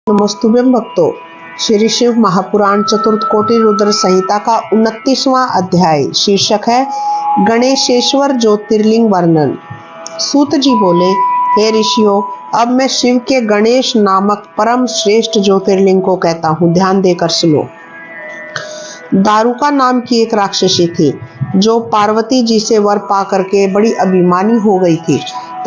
नमस्तुभ्यं भक्तों। श्री शिव महापुराण चतुर्थ कोटि रुद्र संहिता का 29वां अध्याय शीर्षक है गणेशेश्वर ज्योतिर्लिंग वर्णन। सूत जी बोले, हे ऋषियों, अब मैं शिव के गणेश नामक परम श्रेष्ठ ज्योतिर्लिंग को कहता हूँ, ध्यान देकर सुनो। दारुका नाम की एक राक्षसी थी जो पार्वती जी से वर पा करके बड़ी अभिमानी हो गई थी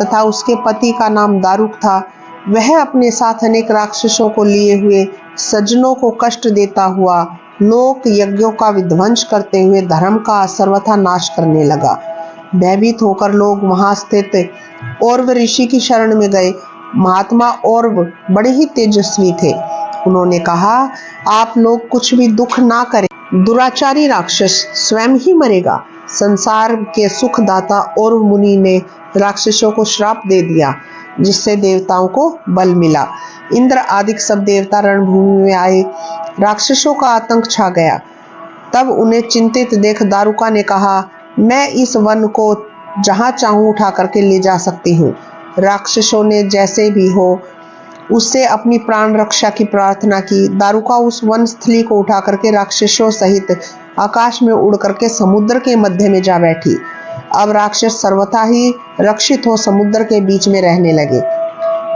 तथा उसके पति का नाम दारुक था। वह अपने साथ अनेक राक्षसों को लिए हुए सज्जनों को कष्ट देता हुआ लोक यज्ञों का विध्वंस करते हुए धर्म का सर्वथा नाश करने लगा। भयभीत होकर लोग वहां स्थित औरव ऋषि की शरण में गए। महात्मा औरव बड़े ही तेजस्वी थे। उन्होंने कहा, आप लोग कुछ भी दुख ना करें, दुराचारी राक्षस स्वयं ही मरेगा। संसार के सुखदाता औरव मुनि ने राक्षसों को श्राप दे दिया, जिससे देवताओं को बल मिला। इंद्र आदि सब देवता रणभूमि में आए। राक्षसों का आतंक छा गया। तब उन्हें चिंतित देख दारुका ने कहा, मैं इस वन को जहां चाहूं उठा करके ले जा सकती हूँ। राक्षसों ने जैसे भी हो उससे अपनी प्राण रक्षा की प्रार्थना की। दारुका उस वन स्थली को उठा करके राक्षसों सहित आकाश में उड़ करके समुद्र के मध्य में जा बैठी। अब राक्षस सर्वथा ही रक्षित हो समुद्र के बीच में रहने लगे।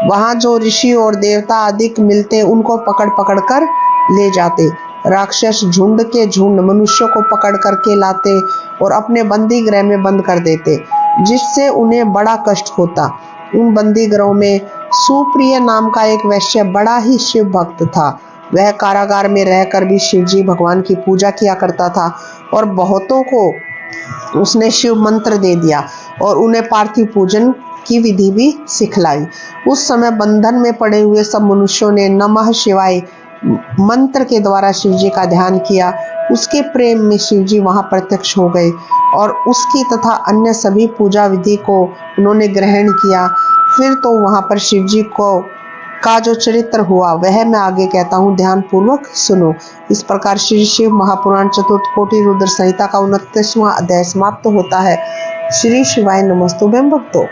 वहां जो ऋषि और देवता अधिक मिलते उनको पकड़ पकड़ कर ले जाते। राक्षस झुंड के झुंड मनुष्यों को पकड़ करके लाते और अपने बंदी गृह में बंद कर देते, जिससे उन्हें बड़ा कष्ट होता। उन बंदी गृहों में सुप्रिय नाम का एक वैश्य बड़ा ही शिव भक्त था। वह कारागार में रहकर भी शिवजी भगवान की पूजा किया करता था और बहुतों को उसने शिव मंत्र दे दिया और उन्हें पार्थिव पूजन की विधि भी सिखलाई। उस समय बंधन में पड़े हुए सब मनुष्यों ने नमः शिवाय मंत्र के द्वारा शिवजी का ध्यान किया। उसके प्रेम में शिवजी वहां प्रत्यक्ष हो गए और उसकी तथा अन्य सभी पूजा विधि को उन्होंने ग्रहण किया। फिर तो वहां पर शिवजी को का जो चरित्र हुआ वह मैं आगे कहता हूँ, ध्यान पूर्वक सुनो। इस प्रकार श्री शिव महापुराण चतुर्थ कोटि रुद्र संहिता का 29वां अध्याय समाप्त होता है। श्री शिवाय नमस्तुभ्यं भक्तों।